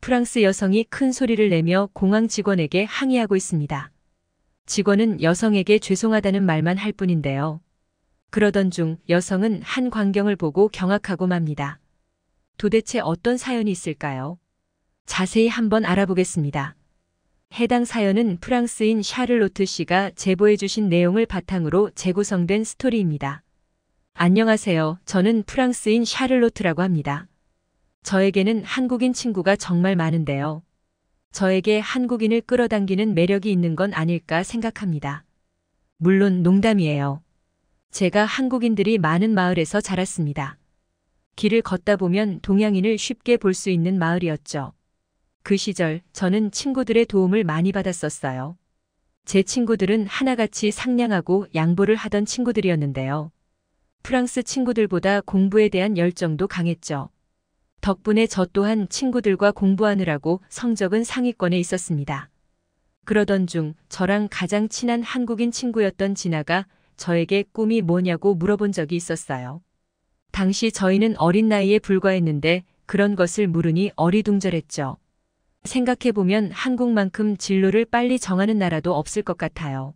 프랑스 여성이 큰 소리를 내며 공항 직원에게 항의하고 있습니다. 직원은 여성에게 죄송하다는 말만 할 뿐인데요. 그러던 중 여성은 한 광경을 보고 경악하고 맙니다. 도대체 어떤 사연이 있을까요? 자세히 한번 알아보겠습니다. 해당 사연은 프랑스인 샤를로트 씨가 제보해 주신 내용을 바탕으로 재구성된 스토리입니다. 안녕하세요. 저는 프랑스인 샤를로트라고 합니다. 저에게는 한국인 친구가 정말 많은데요. 저에게 한국인을 끌어당기는 매력이 있는 건 아닐까 생각합니다. 물론 농담이에요. 제가 한국인들이 많은 마을에서 자랐습니다. 길을 걷다 보면 동양인을 쉽게 볼 수 있는 마을이었죠. 그 시절 저는 친구들의 도움을 많이 받았었어요. 제 친구들은 하나같이 상냥하고 양보를 하던 친구들이었는데요. 프랑스 친구들보다 공부에 대한 열정도 강했죠. 덕분에 저 또한 친구들과 공부하느라고 성적은 상위권에 있었습니다. 그러던 중 저랑 가장 친한 한국인 친구였던 진아가 저에게 꿈이 뭐냐고 물어본 적이 있었어요. 당시 저희는 어린 나이에 불과했는데 그런 것을 물으니 어리둥절했죠. 생각해보면 한국만큼 진로를 빨리 정하는 나라도 없을 것 같아요.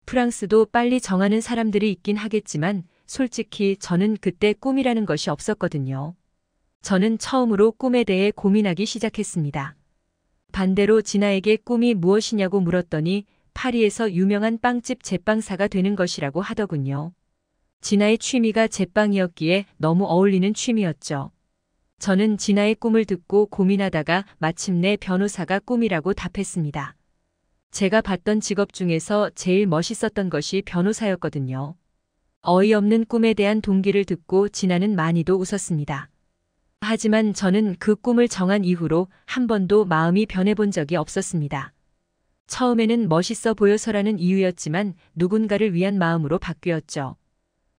프랑스도 빨리 정하는 사람들이 있긴 하겠지만 솔직히 저는 그때 꿈이라는 것이 없었거든요. 저는 처음으로 꿈에 대해 고민하기 시작했습니다. 반대로 진아에게 꿈이 무엇이냐고 물었더니 파리에서 유명한 빵집 제빵사가 되는 것이라고 하더군요. 진아의 취미가 제빵이었기에 너무 어울리는 취미였죠. 저는 진아의 꿈을 듣고 고민하다가 마침내 변호사가 꿈이라고 답했습니다. 제가 봤던 직업 중에서 제일 멋있었던 것이 변호사였거든요. 어이없는 꿈에 대한 동기를 듣고 진아는 많이도 웃었습니다. 하지만 저는 그 꿈을 정한 이후로 한 번도 마음이 변해본 적이 없었습니다. 처음에는 멋있어 보여서라는 이유였지만 누군가를 위한 마음으로 바뀌었죠.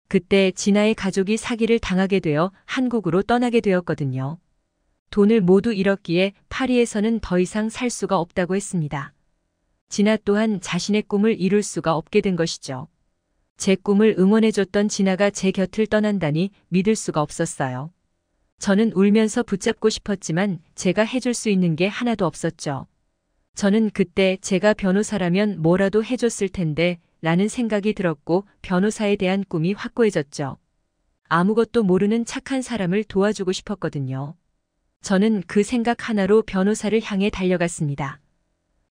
그때 진아의 가족이 사기를 당하게 되어 한국으로 떠나게 되었거든요. 돈을 모두 잃었기에 파리에서는 더 이상 살 수가 없다고 했습니다. 진아 또한 자신의 꿈을 이룰 수가 없게 된 것이죠. 제 꿈을 응원해줬던 진아가 제 곁을 떠난다니 믿을 수가 없었어요. 저는 울면서 붙잡고 싶었지만 제가 해줄 수 있는 게 하나도 없었죠. 저는 그때 제가 변호사라면 뭐라도 해줬을 텐데 라는 생각이 들었고 변호사에 대한 꿈이 확고해졌죠. 아무것도 모르는 착한 사람을 도와주고 싶었거든요. 저는 그 생각 하나로 변호사를 향해 달려갔습니다.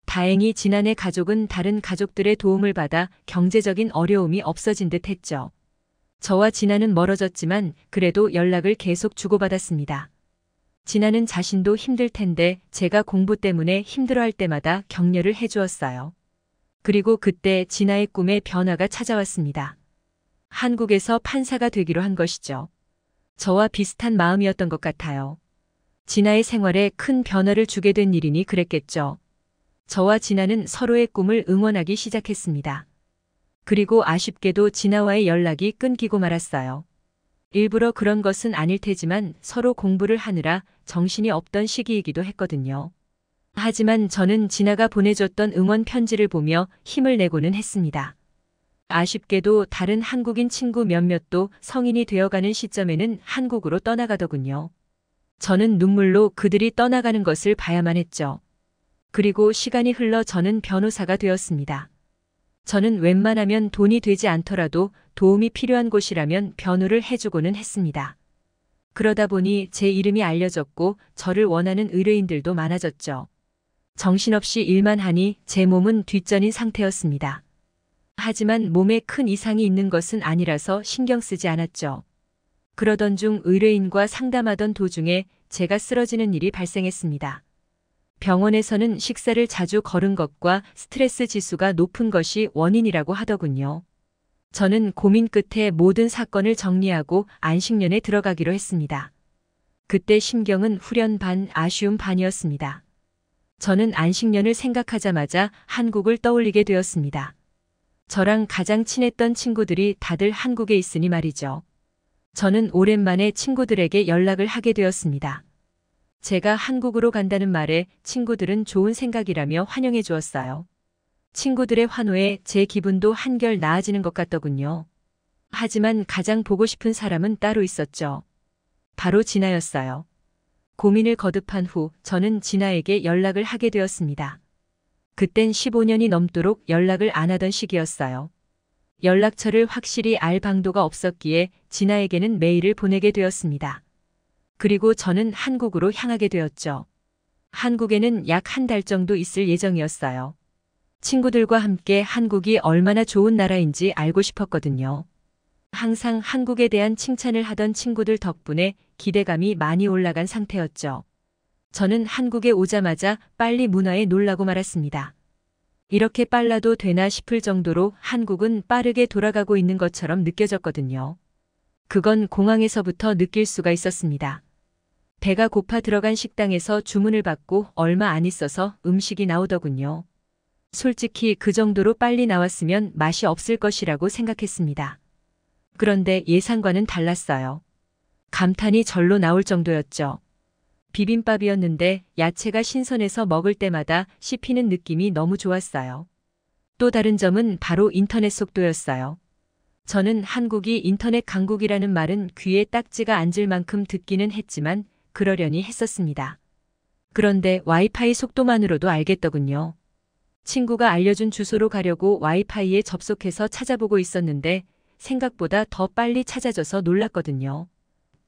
다행히 진아네 가족은 다른 가족들의 도움을 받아 경제적인 어려움이 없어진 듯 했죠. 저와 진아는 멀어졌지만 그래도 연락을 계속 주고받았습니다. 진아는 자신도 힘들 텐데 제가 공부 때문에 힘들어할 때마다 격려를 해주었어요. 그리고 그때 진아의 꿈에 변화가 찾아왔습니다. 한국에서 판사가 되기로 한 것이죠. 저와 비슷한 마음이었던 것 같아요. 진아의 생활에 큰 변화를 주게 된 일이니 그랬겠죠. 저와 진아는 서로의 꿈을 응원하기 시작했습니다. 그리고 아쉽게도 진아와의 연락이 끊기고 말았어요. 일부러 그런 것은 아닐 테지만 서로 공부를 하느라 정신이 없던 시기이기도 했거든요. 하지만 저는 진아가 보내줬던 응원 편지를 보며 힘을 내고는 했습니다. 아쉽게도 다른 한국인 친구 몇몇도 성인이 되어가는 시점에는 한국으로 떠나가더군요. 저는 눈물로 그들이 떠나가는 것을 봐야만 했죠. 그리고 시간이 흘러 저는 변호사가 되었습니다. 저는 웬만하면 돈이 되지 않더라도 도움이 필요한 곳이라면 변호를 해주고는 했습니다. 그러다 보니 제 이름이 알려졌고 저를 원하는 의뢰인들도 많아졌죠. 정신없이 일만 하니 제 몸은 뒷전인 상태였습니다. 하지만 몸에 큰 이상이 있는 것은 아니라서 신경 쓰지 않았죠. 그러던 중 의뢰인과 상담하던 도중에 제가 쓰러지는 일이 발생했습니다. 병원에서는 식사를 자주 거른 것과 스트레스 지수가 높은 것이 원인이라고 하더군요. 저는 고민 끝에 모든 사건을 정리하고 안식년에 들어가기로 했습니다. 그때 심경은 후련 반 아쉬움 반이었습니다. 저는 안식년을 생각하자마자 한국을 떠올리게 되었습니다. 저랑 가장 친했던 친구들이 다들 한국에 있으니 말이죠. 저는 오랜만에 친구들에게 연락을 하게 되었습니다. 제가 한국으로 간다는 말에 친구들은 좋은 생각이라며 환영해 주었어요. 친구들의 환호에 제 기분도 한결 나아지는 것 같더군요. 하지만 가장 보고 싶은 사람은 따로 있었죠. 바로 진아였어요. 고민을 거듭한 후 저는 진아에게 연락을 하게 되었습니다. 그땐 15년이 넘도록 연락을 안 하던 시기였어요. 연락처를 확실히 알 방도가 없었기에 진아에게는 메일을 보내게 되었습니다. 그리고 저는 한국으로 향하게 되었죠. 한국에는 약 한 달 정도 있을 예정이었어요. 친구들과 함께 한국이 얼마나 좋은 나라인지 알고 싶었거든요. 항상 한국에 대한 칭찬을 하던 친구들 덕분에 기대감이 많이 올라간 상태였죠. 저는 한국에 오자마자 빨리 문화에 놀라고 말았습니다. 이렇게 빨라도 되나 싶을 정도로 한국은 빠르게 돌아가고 있는 것처럼 느껴졌거든요. 그건 공항에서부터 느낄 수가 있었습니다. 배가 고파 들어간 식당에서 주문을 받고 얼마 안 있어서 음식이 나오더군요. 솔직히 그 정도로 빨리 나왔으면 맛이 없을 것이라고 생각했습니다. 그런데 예상과는 달랐어요. 감탄이 절로 나올 정도였죠. 비빔밥이었는데 야채가 신선해서 먹을 때마다 씹히는 느낌이 너무 좋았어요. 또 다른 점은 바로 인터넷 속도였어요. 저는 한국이 인터넷 강국이라는 말은 귀에 딱지가 앉을 만큼 듣기는 했지만 그러려니 했었습니다. 그런데 와이파이 속도만으로도 알겠더군요. 친구가 알려준 주소로 가려고 와이파이에 접속해서 찾아보고 있었는데 생각보다 더 빨리 찾아져서 놀랐거든요.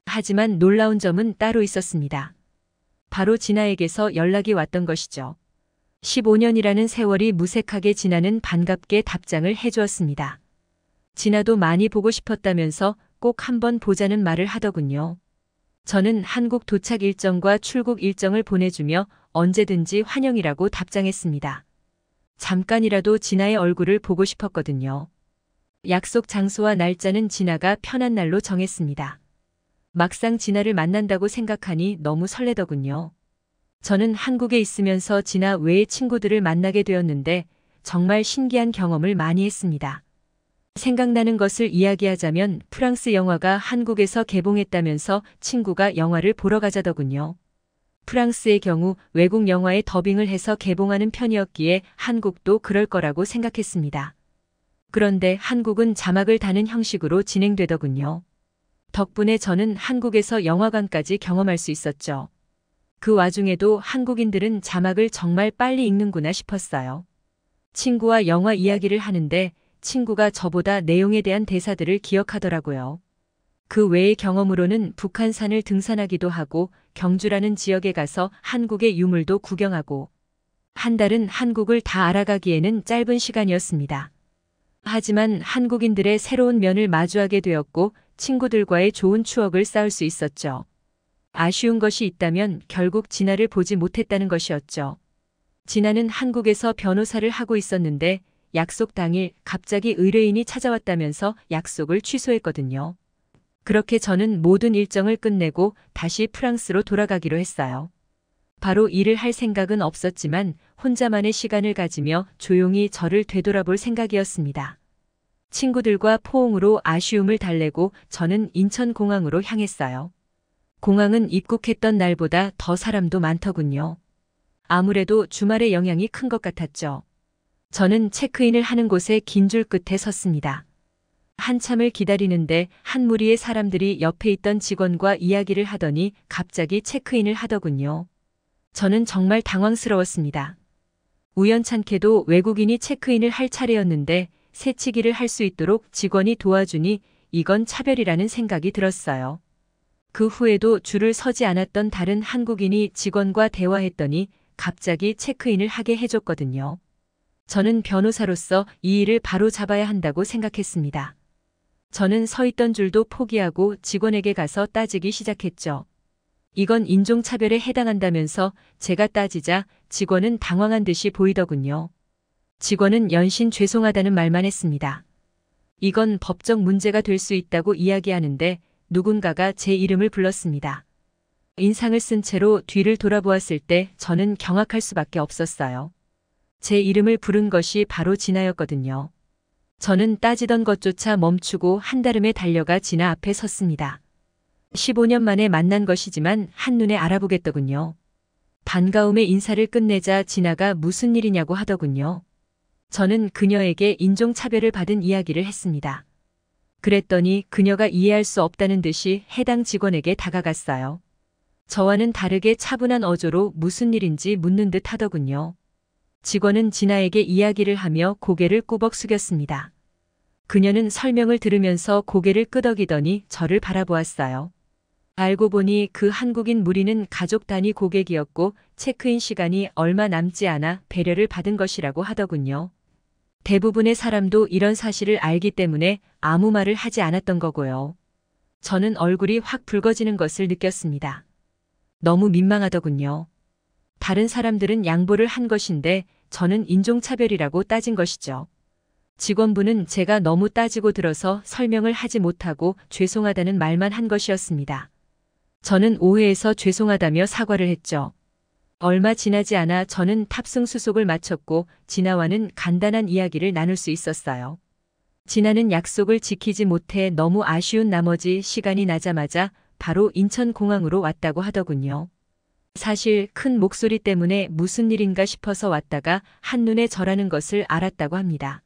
하지만 놀라운 점은 따로 있었습니다. 바로 진아에게서 연락이 왔던 것이죠. 15년이라는 세월이 무색하게 지나는 반갑게 답장을 해주었습니다. 진아도 많이 보고 싶었다면서 꼭 한번 보자는 말을 하더군요. 저는 한국 도착 일정과 출국 일정을 보내주며 언제든지 환영이라고 답장했습니다. 잠깐이라도 진아의 얼굴을 보고 싶었거든요. 약속 장소와 날짜는 진아가 편한 날로 정했습니다. 막상 진아를 만난다고 생각하니 너무 설레더군요. 저는 한국에 있으면서 진아 외의 친구들을 만나게 되었는데 정말 신기한 경험을 많이 했습니다. 생각나는 것을 이야기하자면 프랑스 영화가 한국에서 개봉했다면서 친구가 영화를 보러 가자더군요. 프랑스의 경우 외국 영화에 더빙을 해서 개봉하는 편이었기에 한국도 그럴 거라고 생각했습니다. 그런데 한국은 자막을 다는 형식으로 진행되더군요. 덕분에 저는 한국에서 영화관까지 경험할 수 있었죠. 그 와중에도 한국인들은 자막을 정말 빨리 읽는구나 싶었어요. 친구와 영화 이야기를 하는데 친구가 저보다 내용에 대한 대사들을 기억하더라고요. 그 외의 경험으로는 북한산을 등산하기도 하고 경주라는 지역에 가서 한국의 유물도 구경하고 한 달은 한국을 다 알아가기에는 짧은 시간이었습니다. 하지만 한국인들의 새로운 면을 마주하게 되었고 친구들과의 좋은 추억을 쌓을 수 있었죠. 아쉬운 것이 있다면 결국 진아를 보지 못했다는 것이었죠. 진아는 한국에서 변호사를 하고 있었는데 약속 당일 갑자기 의뢰인이 찾아왔다면서 약속을 취소했거든요. 그렇게 저는 모든 일정을 끝내고 다시 프랑스로 돌아가기로 했어요. 바로 일을 할 생각은 없었지만 혼자만의 시간을 가지며 조용히 저를 되돌아볼 생각이었습니다. 친구들과 포옹으로 아쉬움을 달래고 저는 인천공항으로 향했어요. 공항은 입국했던 날보다 더 사람도 많더군요. 아무래도 주말의 영향이 큰 것 같았죠. 저는 체크인을 하는 곳에 긴 줄 끝에 섰습니다. 한참을 기다리는데 한 무리의 사람들이 옆에 있던 직원과 이야기를 하더니 갑자기 체크인을 하더군요. 저는 정말 당황스러웠습니다. 우연찮게도 외국인이 체크인을 할 차례였는데 새치기를 할 수 있도록 직원이 도와주니 이건 차별이라는 생각이 들었어요. 그 후에도 줄을 서지 않았던 다른 한국인이 직원과 대화했더니 갑자기 체크인을 하게 해줬거든요. 저는 변호사로서 이 일을 바로 잡아야 한다고 생각했습니다. 저는 서 있던 줄도 포기하고 직원에게 가서 따지기 시작했죠. 이건 인종차별에 해당한다면서 제가 따지자 직원은 당황한 듯이 보이더군요. 직원은 연신 죄송하다는 말만 했습니다. 이건 법적 문제가 될 수 있다고 이야기하는데 누군가가 제 이름을 불렀습니다. 인상을 쓴 채로 뒤를 돌아보았을 때 저는 경악할 수밖에 없었어요. 제 이름을 부른 것이 바로 진아였거든요. 저는 따지던 것조차 멈추고 한달음에 달려가 진아 앞에 섰습니다. 15년 만에 만난 것이지만 한눈에 알아보겠더군요. 반가움에 인사를 끝내자 진아가 무슨 일이냐고 하더군요. 저는 그녀에게 인종차별을 받은 이야기를 했습니다. 그랬더니 그녀가 이해할 수 없다는 듯이 해당 직원에게 다가갔어요. 저와는 다르게 차분한 어조로 무슨 일인지 묻는 듯 하더군요. 직원은 진아에게 이야기를 하며 고개를 꾸벅 숙였습니다. 그녀는 설명을 들으면서 고개를 끄덕이더니 저를 바라보았어요. 알고 보니 그 한국인 무리는 가족 단위 고객이었고 체크인 시간이 얼마 남지 않아 배려를 받은 것이라고 하더군요. 대부분의 사람도 이런 사실을 알기 때문에 아무 말을 하지 않았던 거고요. 저는 얼굴이 확 붉어지는 것을 느꼈습니다. 너무 민망하더군요. 다른 사람들은 양보를 한 것인데 저는 인종차별이라고 따진 것이죠. 직원분은 제가 너무 따지고 들어서 설명을 하지 못하고 죄송하다는 말만 한 것이었습니다. 저는 오해해서 죄송하다며 사과를 했죠. 얼마 지나지 않아 저는 탑승 수속을 마쳤고 진아와는 간단한 이야기를 나눌 수 있었어요. 진아는 약속을 지키지 못해 너무 아쉬운 나머지 시간이 나자마자 바로 인천공항으로 왔다고 하더군요. 사실 큰 목소리 때문에 무슨 일인가 싶어서 왔다가 한눈에 저라는 것을 알았다고 합니다.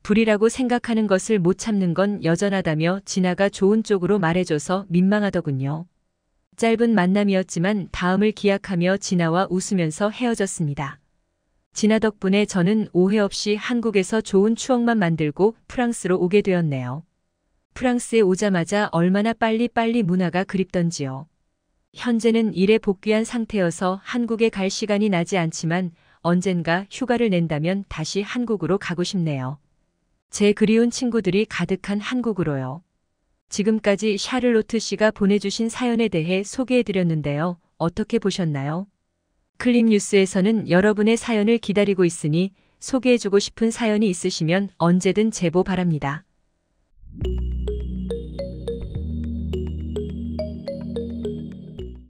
불이라고 생각하는 것을 못 참는 건 여전하다며 진아가 좋은 쪽으로 말해줘서 민망하더군요. 짧은 만남이었지만 다음을 기약하며 진아와 웃으면서 헤어졌습니다. 진아 덕분에 저는 오해 없이 한국에서 좋은 추억만 만들고 프랑스로 오게 되었네요. 프랑스에 오자마자 얼마나 빨리 문화가 그립던지요. 현재는 일에 복귀한 상태여서 한국에 갈 시간이 나지 않지만 언젠가 휴가를 낸다면 다시 한국으로 가고 싶네요. 제 그리운 친구들이 가득한 한국으로요. 지금까지 샤를로트 씨가 보내주신 사연에 대해 소개해드렸는데요. 어떻게 보셨나요? 클립뉴스에서는 여러분의 사연을 기다리고 있으니 소개해주고 싶은 사연이 있으시면 언제든 제보 바랍니다.